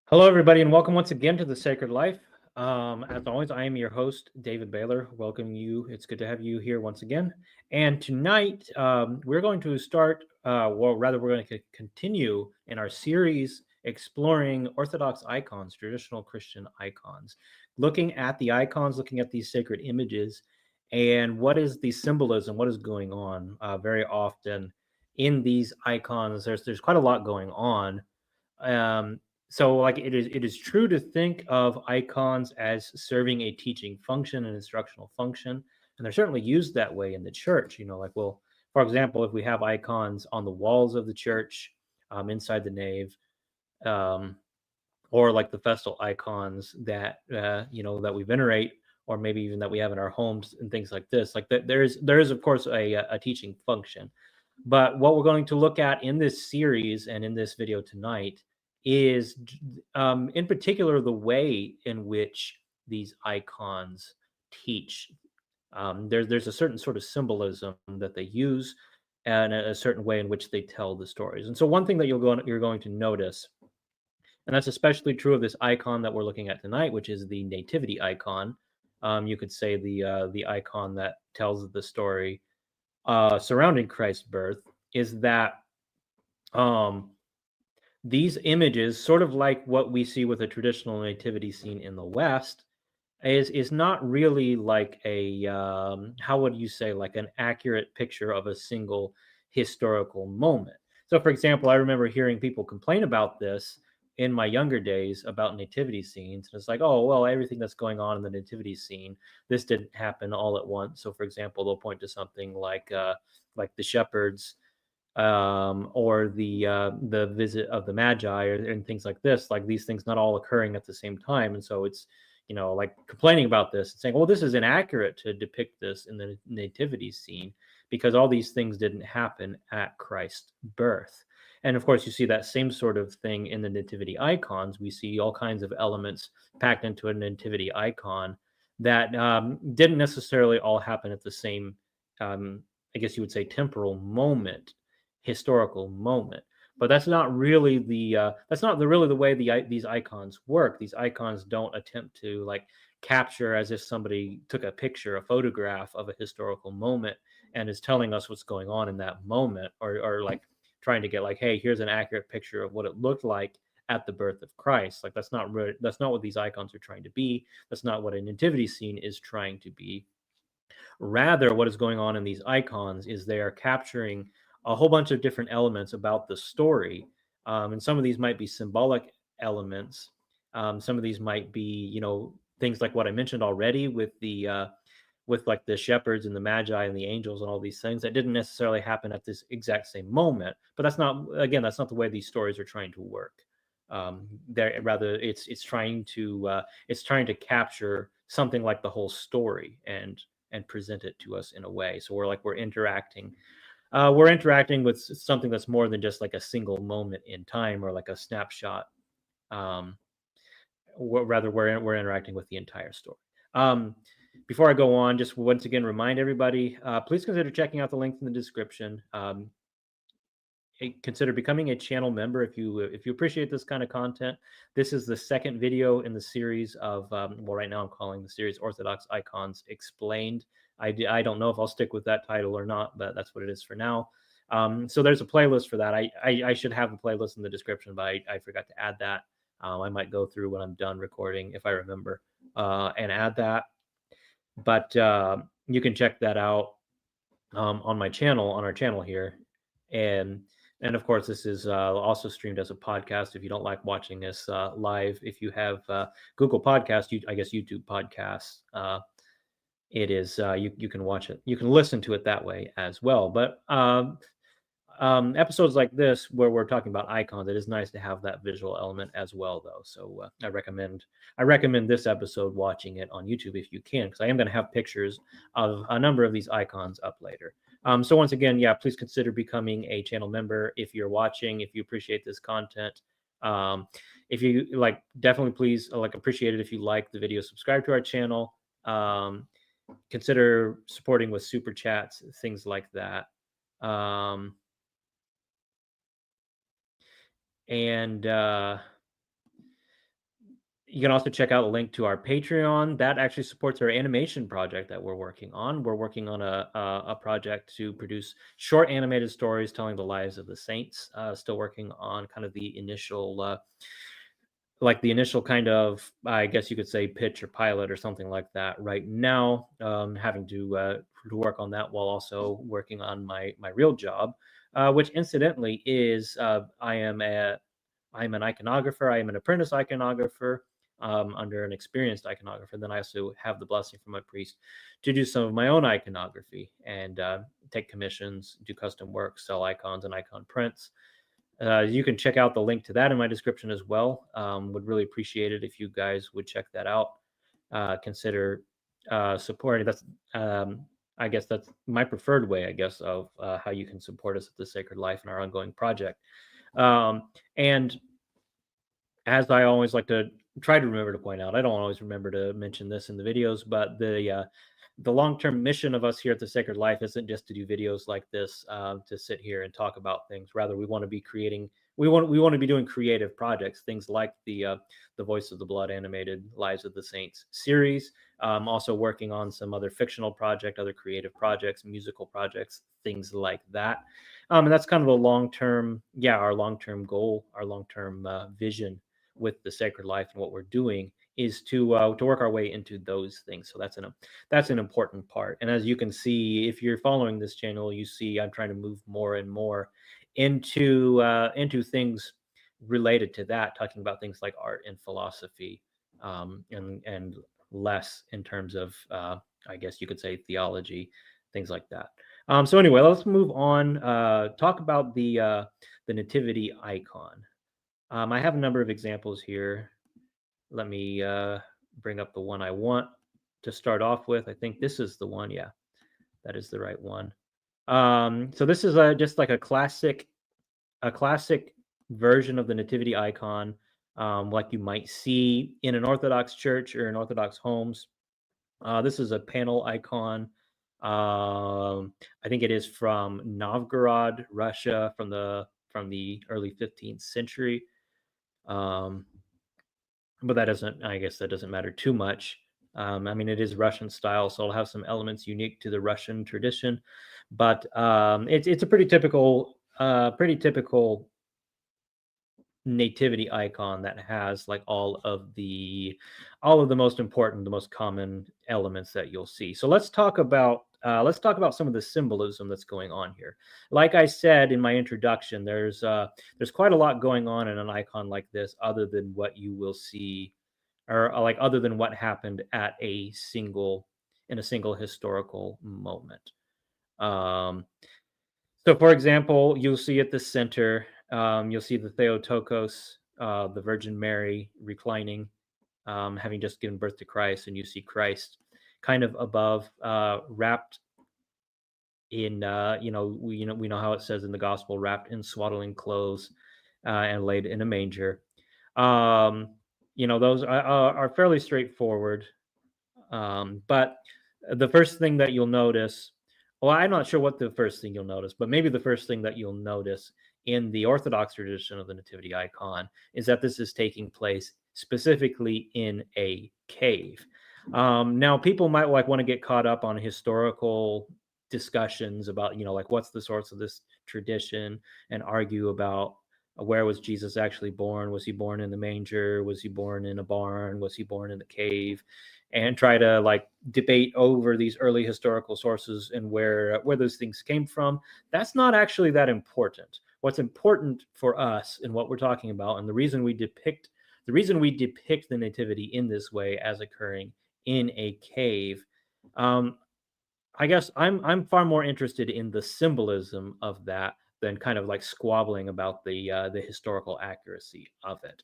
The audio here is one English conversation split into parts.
Hello, everybody, and welcome once again to The Sacred Life. As always, I am your host, David Baylor. Welcome you. It's good to have you here once again. And tonight, we're going to start, we're going to continue in our series exploring Orthodox icons, traditional Christian icons, looking at the icons, looking at these sacred images, and what is the symbolism, what is going on. Very often in these icons, there's quite a lot going on. So like it is true to think of icons as serving a teaching function, an instructional function, and they're certainly used that way in the church. Like, well, for example, if we have icons on the walls of the church, inside the nave, um, or like the festal icons that that we venerate, or maybe even that we have in our homes and things like this, like that, there is of course a teaching function. But what we're going to look at in this series and in this video tonight is, in particular, the way in which these icons teach. There's a certain sort of symbolism that they use, and a certain way in which they tell the stories. And so, one thing that you're going to notice, and that's especially true of this icon that we're looking at tonight, which is the Nativity icon. You could say the icon that tells the story surrounding Christ's birth, is that um, these images, sort of like what we see with a traditional nativity scene in the West, is not really like a how would you say, like an accurate picture of a single historical moment. So, for example, I remember hearing people complain about this in my younger days about nativity scenes, and it's like, oh well, everything that's going on in the nativity scene, this didn't happen all at once. So, for example, they'll point to something like the shepherds, or the visit of the Magi, and things like this, like these things not all occurring at the same time. And so it's, like complaining about this and saying, well, this is inaccurate to depict this in the nativity scene because all these things didn't happen at Christ's birth. And of course, you see that same sort of thing in the nativity icons. We see all kinds of elements packed into a nativity icon that didn't necessarily all happen at the same, I guess you would say, temporal moment, historical moment. But that's not really the way these icons work. These icons don't attempt to like capture, as if somebody took a picture, a photograph of a historical moment and is telling us what's going on in that moment, or like trying to get like, hey, here's an accurate picture of what it looked like at the birth of Christ. Like that's not what these icons are trying to be. That's not what a nativity scene is trying to be. Rather, what is going on in these icons is they are capturing a whole bunch of different elements about the story. And some of these might be symbolic elements. Some of these might be, things like what I mentioned already with like the shepherds and the magi and the angels and all these things that didn't necessarily happen at this exact same moment. But that's not the way these stories are trying to work. There rather, it's trying to capture something like the whole story and present it to us in a way. So we're interacting. We're interacting with something that's more than just like a single moment in time or like a snapshot. Um, Rather, we're interacting with the entire story. Before I go on, just once again remind everybody, please consider checking out the links in the description. Consider becoming a channel member if you appreciate this kind of content. This is the second video in the series of right now I'm calling the series Orthodox Icons Explained. I don't know if I'll stick with that title or not, but that's what it is for now. So there's a playlist for that. I should have the playlist in the description, but I forgot to add that. I might go through when I'm done recording, if I remember, and add that. But you can check that out on our channel here. And of course, this is also streamed as a podcast. If you don't like watching this live, if you have Google Podcast, I guess YouTube Podcasts, it is you can watch it. You can listen to it that way as well. But episodes like this, where we're talking about icons, it is nice to have that visual element as well, though. So I recommend this episode watching it on YouTube if you can, because I am going to have pictures of a number of these icons up later. So once again, yeah, please consider becoming a channel member if you're watching, if you appreciate this content. If you like, definitely please appreciate it if you like the video. Subscribe to our channel. Consider supporting with super chats, things like that. And You can also check out a link to our Patreon. That actually supports our animation project that we're working on. We're working on a project to produce short animated stories telling the lives of the saints. Still working on kind of the initial the initial kind of, I guess you could say, pitch or pilot or something like that right now. Having to work on that while also working on my real job, which incidentally is I'm an iconographer. I am an apprentice iconographer under an experienced iconographer. Then I also have the blessing from my priest to do some of my own iconography and take commissions, do custom work, sell icons and icon prints. You can check out the link to that in my description as well. Would really appreciate it if you guys would check that out. Consider supporting. I guess that's my preferred way, I guess, of how you can support us at the Sacred Life and our ongoing project. And as I always like to try to remember to point out, I don't always remember to mention this in the videos, but the long-term mission of us here at the Sacred Life isn't just to do videos like this to sit here and talk about things. Rather, we want to be creating. We want to be doing creative projects, things like the Voice of the Blood animated Lives of the Saints series. Also working on some other fictional project, other creative projects, musical projects, things like that. And that's kind of a long-term, our long-term goal, our long-term vision with the Sacred Life and what we're doing is to work our way into those things. So that's an important part. And as you can see, if you're following this channel, you see I'm trying to move more and more into things related to that, talking about things like art and philosophy, and less in terms of I guess you could say theology, things like that. So anyway, let's move on. Talk about the nativity icon. I have a number of examples here. Let me bring up the one I want to start off with. I think this is the one. Yeah, that is the right one. So this is just like a classic version of the nativity icon, like you might see in an Orthodox church or in Orthodox homes. This is a panel icon. I think it is from Novgorod, Russia, from the early 15th century. But that doesn't, I guess that doesn't matter too much. I mean, it is Russian style, so it'll have some elements unique to the Russian tradition, but it's a pretty typical nativity icon that has like all of the most important, the most common elements that you'll see. So let's talk about some of the symbolism that's going on here. Like I said in my introduction, there's quite a lot going on in an icon like this, other than what you will see, or like other than what happened at a single historical moment. Um, so, for example, you'll see at the center, you'll see the Theotokos, the Virgin Mary reclining, having just given birth to Christ, and you see Christ kind of above, wrapped in, we know how it says in the gospel, wrapped in swaddling clothes, and laid in a manger. Um, those are fairly straightforward. But the first thing that you'll notice, well, I'm not sure what the first thing you'll notice, but maybe the first thing that you'll notice in the Orthodox tradition of the nativity icon is that this is taking place specifically in a cave. Now, people might like want to get caught up on historical discussions about, like what's the source of this tradition, and argue about where was Jesus actually born? Was he born in the manger? Was he born in a barn? Was he born in the cave? And try to like debate over these early historical sources and where those things came from. That's not actually that important. What's important for us and what we're talking about, and the reason we depict the nativity in this way as occurring in a cave, I guess I'm far more interested in the symbolism of that than kind of like squabbling about the historical accuracy of it.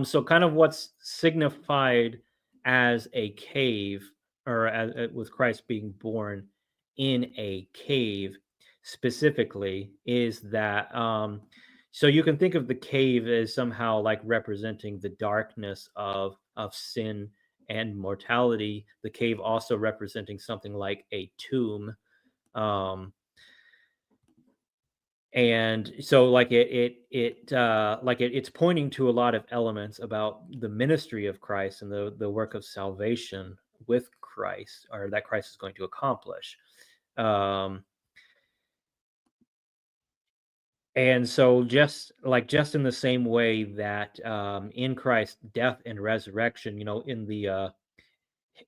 So kind of what's signified as a cave, or with Christ being born in a cave specifically, is that so you can think of the cave as somehow like representing the darkness of sin and mortality. The cave also representing something like a tomb. Um, And so like it's pointing to a lot of elements about the ministry of Christ and the work of salvation with Christ, or that Christ is going to accomplish. um and so just in the same way that in Christ's death and resurrection,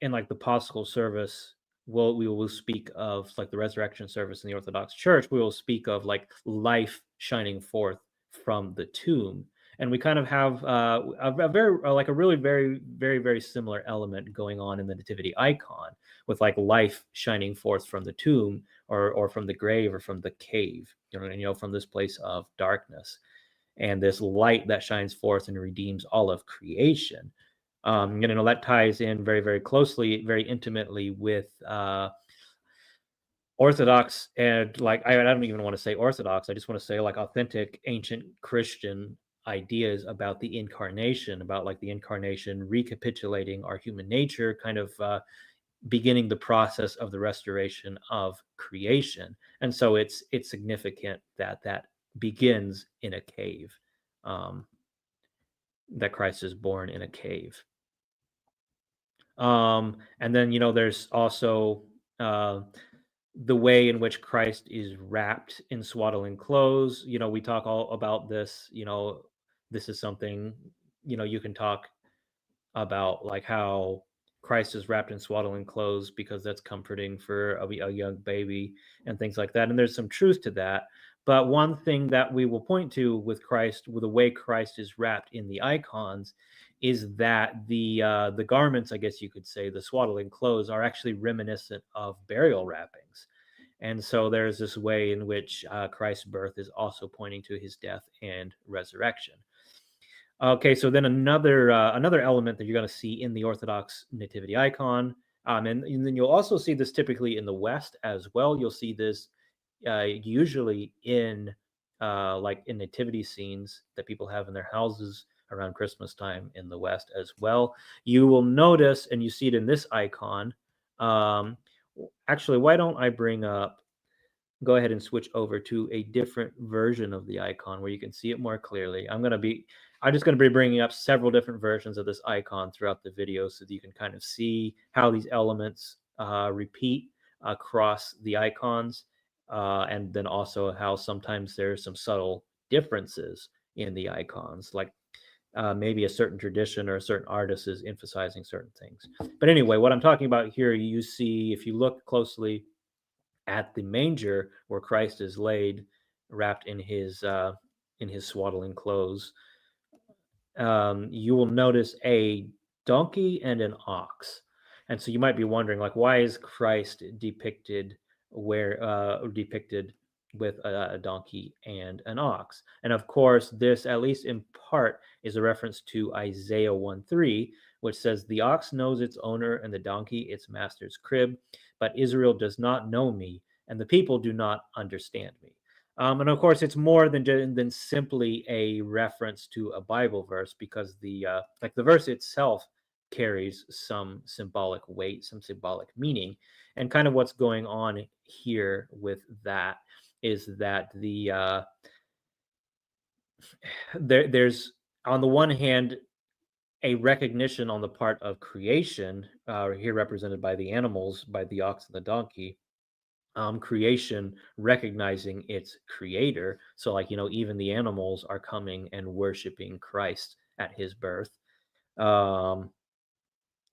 in like the Paschal service, we will speak of like the resurrection service in the Orthodox Church. We will speak of like life shining forth from the tomb, and we kind of have a very like a really very similar element going on in the Nativity icon, with like life shining forth from the tomb, or from the grave, or from the cave, from this place of darkness, and this light that shines forth and redeems all of creation. That ties in very closely, very intimately with Orthodox, and like I don't even want to say Orthodox. I just want to say like authentic ancient Christian ideas about the incarnation, about like the incarnation recapitulating our human nature, kind of beginning the process of the restoration of creation. And so it's significant that that begins in a cave, um, that Christ is born in a cave. And then, there's also uh, the way in which Christ is wrapped in swaddling clothes. We talk all about this. This is something, you can talk about, like how Christ is wrapped in swaddling clothes because that's comforting for a young baby and things like that. And there's some truth to that. But one thing that we will point to with Christ, with the way Christ is wrapped in the icons, is that the garments, I guess you could say, the swaddling clothes, are actually reminiscent of burial wrappings. And so there's this way in which Christ's birth is also pointing to his death and resurrection. Okay, so then another element that you're going to see in the Orthodox nativity icon, and then you'll also see this typically in the West as well. You'll see this usually in like in nativity scenes that people have in their houses around Christmas time in the West as well. You will notice, and you see it in this icon. Um, Actually, why don't I go ahead and switch over to a different version of the icon where you can see it more clearly. I'm just going to be bringing up several different versions of this icon throughout the video so that you can kind of see how these elements repeat across the icons, and then also how sometimes there's some subtle differences in the icons, like maybe a certain tradition or a certain artist is emphasizing certain things. But anyway, what I'm talking about here, you see, if you look closely at the manger where Christ is laid, wrapped in his swaddling clothes, you will notice a donkey and an ox. And so you might be wondering, like, why is Christ depicted with a donkey and an ox? And of course, this, at least in part, is a reference to Isaiah 1:3, which says, "The ox knows its owner, and the donkey its master's crib, but Israel does not know me, and the people do not understand me." And of course, it's more than simply a reference to a Bible verse, because the verse itself carries some symbolic weight, some symbolic meaning. And kind of what's going on here with that is that there's, on the one hand, a recognition on the part of creation, here represented by the animals, by the ox and the donkey, creation recognizing its creator. So, like, even the animals are coming and worshiping Christ at his birth. Um,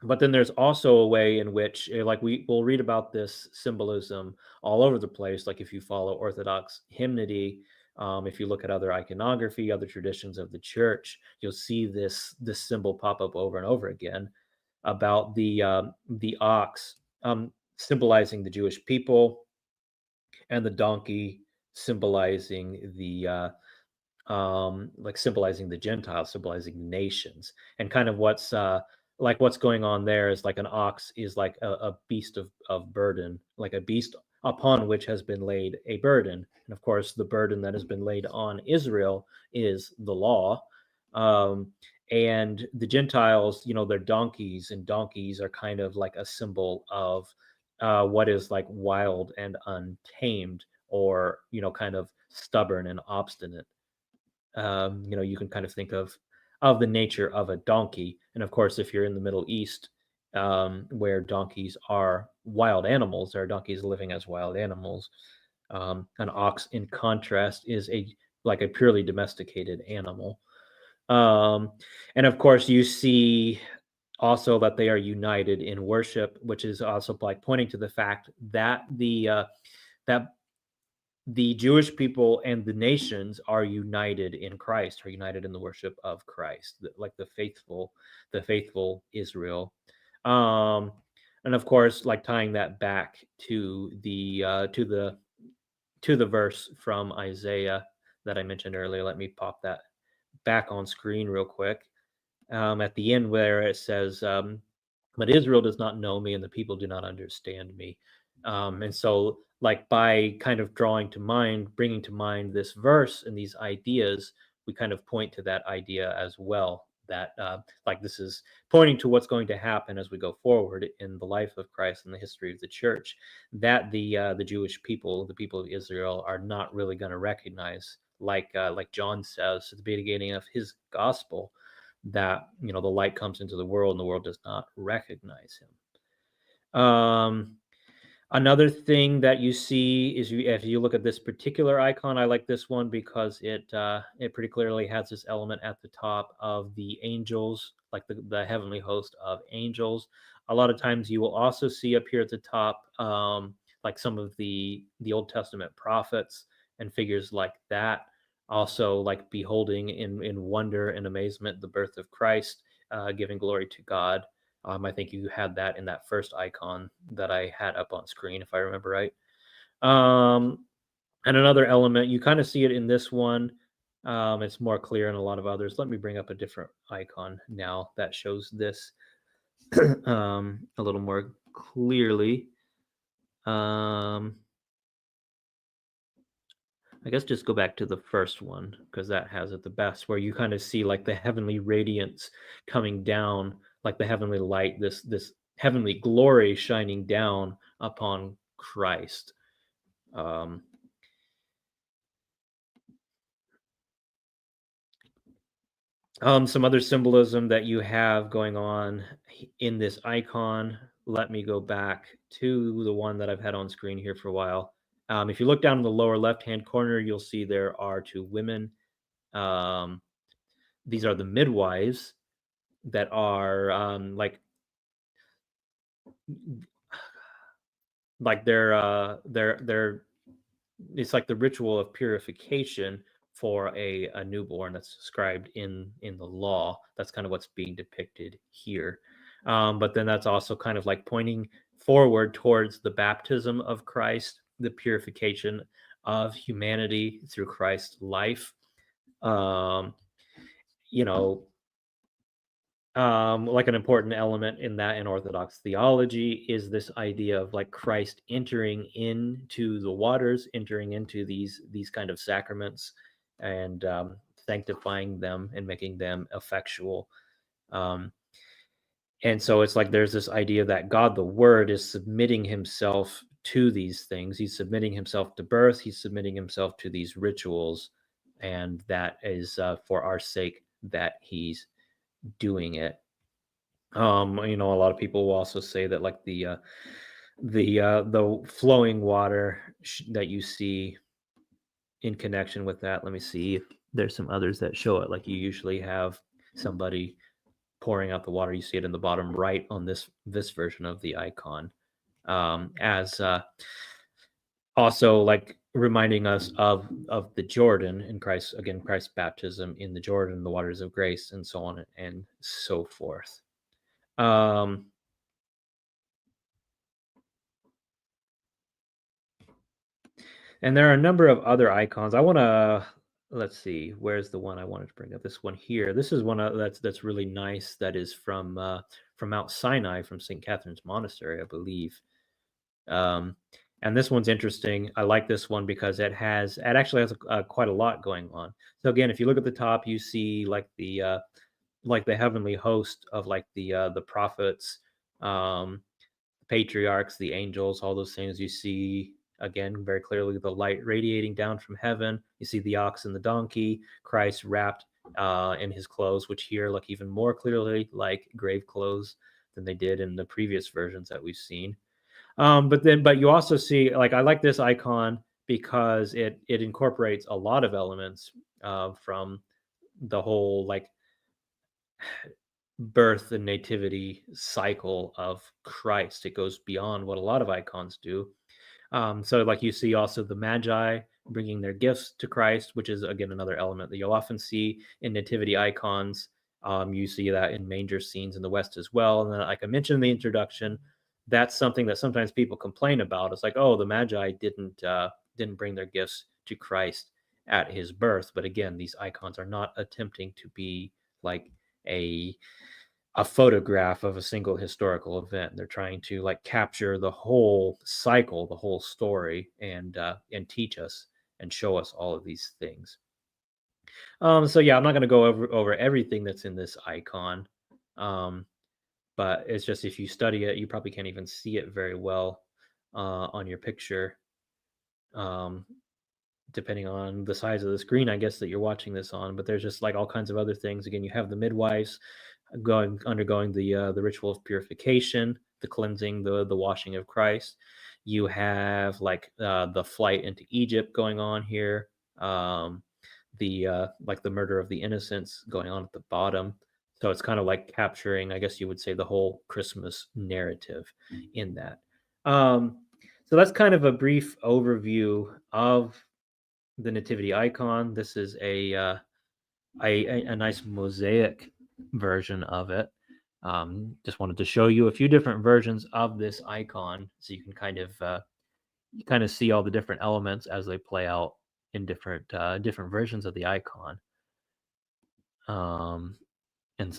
but then there's also a way in which, like, we will read about this symbolism all over the place. Like, if you follow Orthodox hymnody, if you look at other iconography, other traditions of the church, you'll see this symbol pop up over and over again about the ox symbolizing the Jewish people, and the donkey symbolizing symbolizing the Gentiles, symbolizing the nations. And kind of what's going on there is, like, an ox is like a beast of burden, like a beast upon which has been laid a burden. And of course, the burden that has been laid on Israel is the law. Um, and the Gentiles, they're donkeys, and donkeys are kind of like a symbol of what is like wild and untamed, or kind of stubborn and obstinate. You can kind of think of the nature of a donkey, and of course, if you're in the Middle East, where donkeys are wild animals, there are donkeys living as wild animals. An ox, in contrast, is a purely domesticated animal. Um, and of course, you see also that they are united in worship, which is also like pointing to the fact that that the Jewish people and the nations are united in Christ, are united in the worship of Christ, like the faithful Israel. Um, and of course, like tying that back to the verse from Isaiah that I mentioned earlier. Let me pop that back on screen real quick. At the end, where it says, "But Israel does not know me, and the people do not understand me." And so, like by kind of bringing to mind this verse and these ideas, we kind of point to that idea as well. That like this is pointing to what's going to happen as we go forward in the life of Christ and the history of the church. That the Jewish people, the people of Israel, are not really going to recognize, like John says at the beginning of his gospel, that the light comes into the world and the world does not recognize him. Another thing that you see is, if you look at this particular icon, I like this one because it pretty clearly has this element at the top of the angels, like the heavenly host of angels. A lot of times you will also see up here at the top, like some of the Old Testament prophets and figures like that, also like beholding in wonder and amazement the birth of Christ, giving glory to God. I think you had that in that first icon that I had up on screen, if I remember right. And another element, you kind of see it in this one. It's more clear in a lot of others. Let me bring up a different icon now that shows this a little more clearly. I guess just go back to the first one because that has it the best, where you kind of see like the heavenly radiance coming down, like the heavenly light, this heavenly glory shining down upon Christ. Some other symbolism that you have going on in this icon. Let me go back to the one that I've had on screen here for a while. If you look down in the lower left-hand corner, you'll see there are two women. These are the midwives that are like they're it's like the ritual of purification for a newborn that's described in the law. That's kind of what's being depicted here. But then that's also kind of like pointing forward towards the baptism of Christ, the purification of humanity through Christ's life. Um, you know, like an important element in that in Orthodox theology is this idea of like Christ entering into the waters, entering into these kind of sacraments, and sanctifying them and making them effectual. Um, and so it's like there's this idea that God, the Word, is submitting himself to these things. He's submitting himself to birth. He's submitting himself to these rituals, and that is for our sake that he's doing it. A lot of people will also say that like the flowing water that you see in connection with that. Let me see if there's some others that show it. Like you usually have somebody pouring out the water. You see it in the bottom right on this version of the icon, as also like reminding us of the Jordan in Christ, again, Christ's baptism in the Jordan, the waters of grace, and so on and so forth. Um, And there are a number of other icons. I want to let's see. Where's the one I wanted to bring up? This one here. This is one that's really nice. That is from Mount Sinai, from St. Catherine's Monastery, I believe. Um, and this one's interesting. I like this one because it actually has quite a lot going on. So again, if you look at the top, you see like the heavenly host of like the prophets, patriarchs, the angels, all those things you see again, very clearly the light radiating down from heaven. You see the ox and the donkey, Christ wrapped in his clothes, which here look even more clearly like grave clothes than they did in the previous versions that we've seen. But you also see, like, I like this icon because it incorporates a lot of elements from the whole like birth and nativity cycle of Christ. It goes beyond what a lot of icons do. So, like, you see also the Magi bringing their gifts to Christ, which is again another element that you'll often see in nativity icons. You see that in manger scenes in the West as well. And then, like I mentioned in the introduction, that's something that sometimes people complain about. It's like, oh, the Magi didn't bring their gifts to Christ at his birth. But again, these icons are not attempting to be like a a photograph of a single historical event. They're trying to like capture the whole cycle, the whole story, and teach us and show us all of these things. So yeah, I'm not going to go over everything that's in this icon, um, but it's just if you study it, you probably can't even see it very well on your picture. Um, Depending on the size of the screen, I guess, that you're watching this on. But there's just like all kinds of other things. Again, you have the midwives going undergoing the ritual of purification, the cleansing, the washing of Christ. You have like the flight into Egypt going on here. The like the murder of the innocents going on at the bottom. So it's kind of like capturing, I guess you would say, the whole Christmas narrative in that. Um, so that's kind of a brief overview of the nativity icon. This is a nice mosaic version of it. Just wanted to show you a few different versions of this icon, so you can kind of see all the different elements as they play out in different versions of the icon. Um, and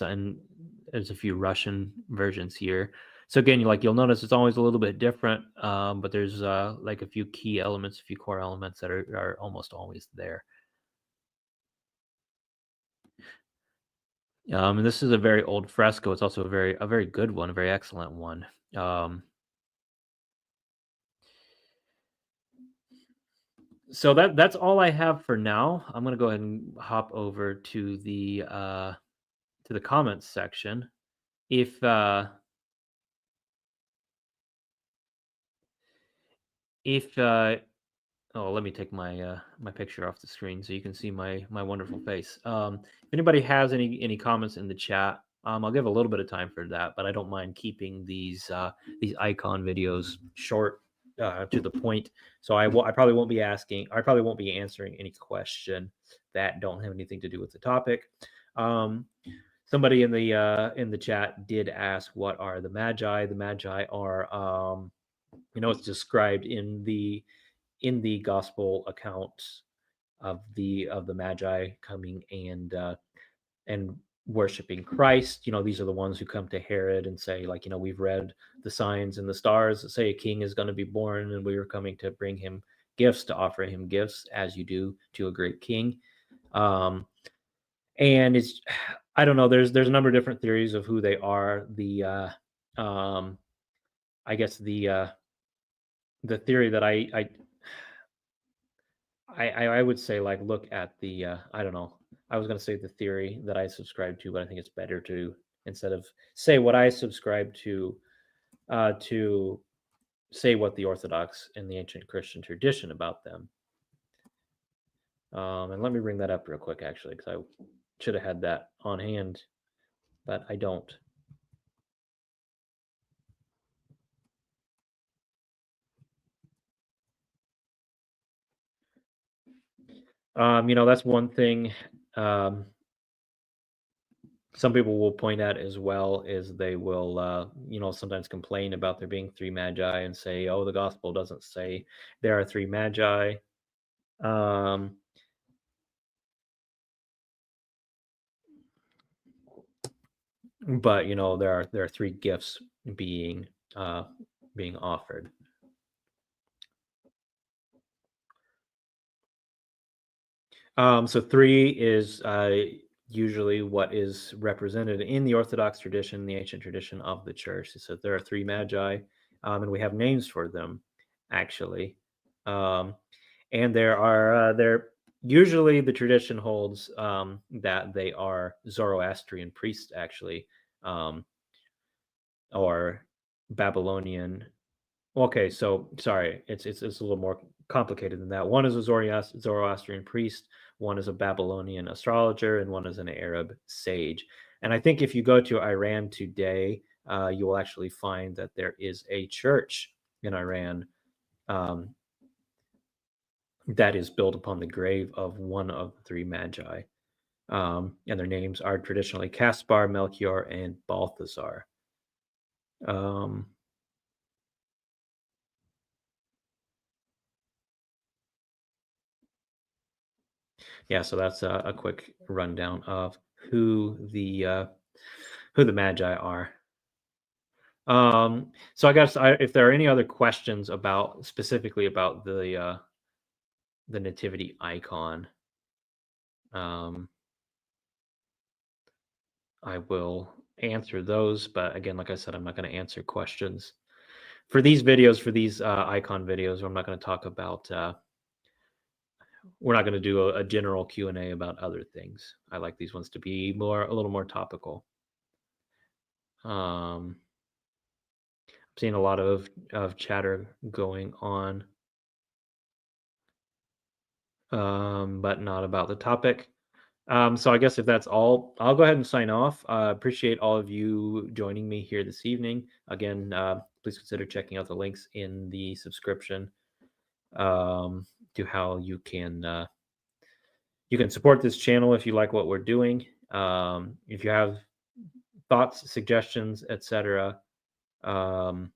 there's a few Russian versions here. So again, you'll notice it's always a little bit different, but there's like a few key elements, a few core elements that are almost always there. And this is a very old fresco. It's also a very good one, a very excellent one. Um, so that's all I have for now. I'm gonna go ahead and hop over to the comments section. If if Oh, let me take my picture off the screen so you can see my wonderful face. If anybody has any comments in the chat, I'll give a little bit of time for that, but I don't mind keeping these icon videos short, to the point. So I probably won't be asking. I probably won't be answering any question that don't have anything to do with the topic. Um, Somebody in the chat did ask, what are the Magi? The Magi are, it's described in the gospel accounts of the Magi coming and worshiping Christ. These are the ones who come to Herod and say, like, we've read the signs and the stars that say a king is going to be born, and we are coming to bring him gifts, to offer him gifts, as you do to a great king. And it's, I don't know. There's a number of different theories of who they are. I guess the theory that I would say, like, look at the I don't know. I was gonna say the theory that I subscribe to, but I think it's better to, instead of say what I subscribe to say what the Orthodox and the ancient Christian tradition about them. And let me bring that up real quick, actually, because I should have had that on hand, but I don't. That's one thing. Some people will point at as well is they will, sometimes complain about there being three magi and say, oh, the gospel doesn't say there are three magi. Um, but there are three gifts being uh, being offered. So three is usually what is represented in the Orthodox tradition, the ancient tradition of the church. So there are three magi, and we have names for them, actually. And there usually the tradition holds that they are Zoroastrian priests, actually, um, or Babylonian. Okay, so sorry, it's a little more complicated than that. One is a Zoroastrian priest, one is a Babylonian astrologer, and one is an Arab sage. And I think if you go to Iran today, you will actually find that there is a church in Iran um, that is built upon the grave of one of the three magi. And their names are traditionally Caspar, Melchior, and Balthazar. Um, yeah, so that's a quick rundown of who the uh, who the magi are. So I guess if there are any other questions about specifically about the nativity icon, um, I will answer those. But again, like I said, I'm not going to answer questions for these videos, for these icon videos. I'm not going to talk about. We're not going to do a general Q&A about other things. I like these ones to be a little more topical. I'm seeing a lot of chatter going on, but not about the topic. So I guess if that's all, I'll go ahead and sign off. Appreciate all of you joining me here this evening. Again, please consider checking out the links in the subscription to how you can support this channel if you like what we're doing. If you have thoughts, suggestions, etc., um,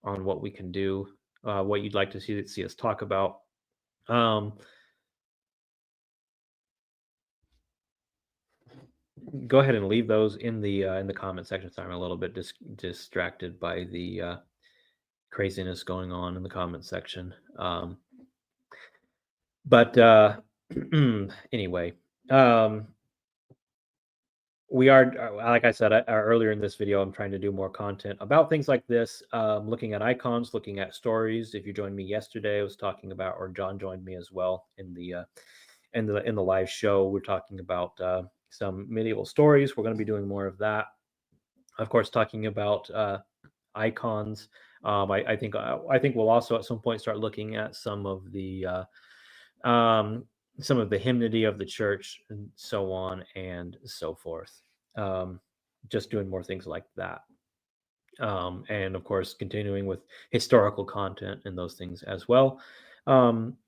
on what we can do, what you'd like to see us talk about. Um, Go ahead and leave those in the comment section. Sorry, I'm a little bit distracted by the craziness going on in the comment section. But anyway, we are, like I said earlier in this video, I'm trying to do more content about things like this, looking at icons, looking at stories. If you joined me yesterday, I was talking about, or John joined me as well in the live show. We're talking about some medieval stories. We're going to be doing more of that. Of course, talking about icons. I think we'll also at some point start looking at some of the hymnody of the church and so on and so forth. Um, just doing more things like that. And of course, continuing with historical content and those things as well. Um,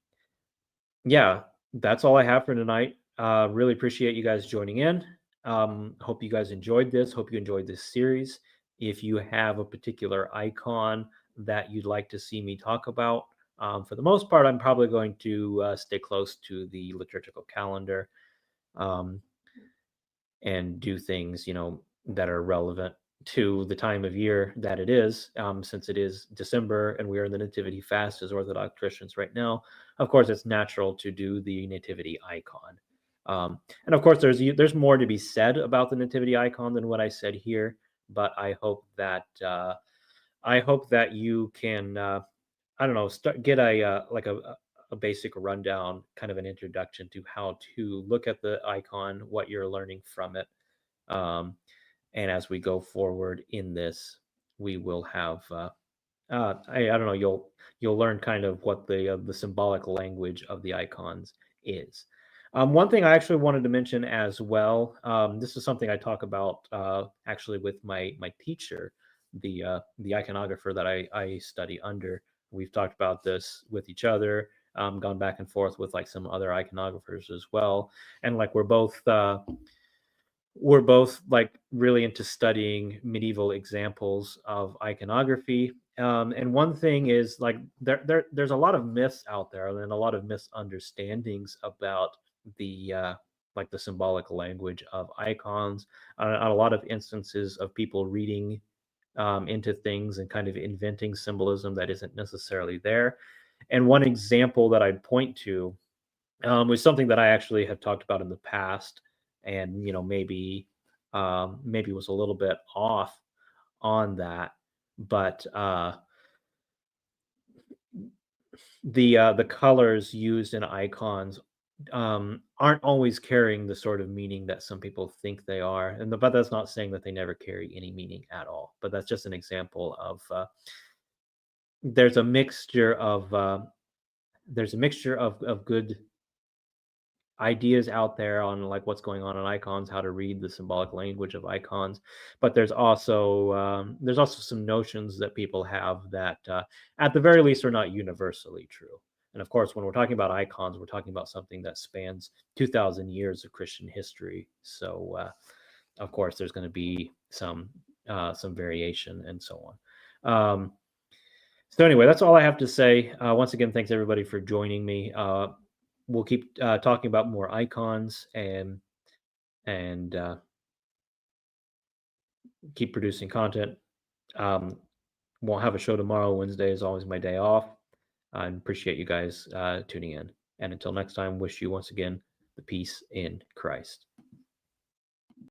yeah, that's all I have for tonight. Really appreciate you guys joining in. Hope you guys enjoyed this. Hope you enjoyed this series. If you have a particular icon that you'd like to see me talk about, for the most part, I'm probably going to stay close to the liturgical calendar um, and do things, that are relevant to the time of year that it is, since it is December and we are in the Nativity fast as Orthodox Christians right now. Of course, it's natural to do the Nativity icon. And of course, there's more to be said about the Nativity icon than what I said here, but I hope that you can, I don't know, get a basic rundown, kind of an introduction to how to look at the icon, what you're learning from it. Um, and as we go forward in this, we will have I don't know, you'll learn kind of what the symbolic language of the icons is. One thing I actually wanted to mention as well. This is something I talk about actually with my teacher, the iconographer that I study under. We've talked about this with each other, gone back and forth with like some other iconographers as well, and like we're both like really into studying medieval examples of iconography. And one thing is like there's a lot of myths out there and a lot of misunderstandings about the like the symbolic language of icons. A lot of instances of people reading into things and kind of inventing symbolism that isn't necessarily there. And one example that I'd point to was something that I actually have talked about in the past, and maybe was a little bit off on that, but the colors used in icons aren't always carrying the sort of meaning that some people think they are. But that's not saying that they never carry any meaning at all. But that's just an example of there's a mixture of good ideas out there on like what's going on in icons, how to read the symbolic language of icons, but there's also some notions that people have that at the very least are not universally true. And of course, when we're talking about icons, we're talking about something that spans 2,000 years of Christian history. So of course there's going to be some variation and so on. So anyway, that's all I have to say. Once again, thanks everybody for joining me. We'll keep talking about more icons and keep producing content. Won't have a show tomorrow. Wednesday is always my day off. I appreciate you guys tuning in. And until next time, wish you once again the peace in Christ.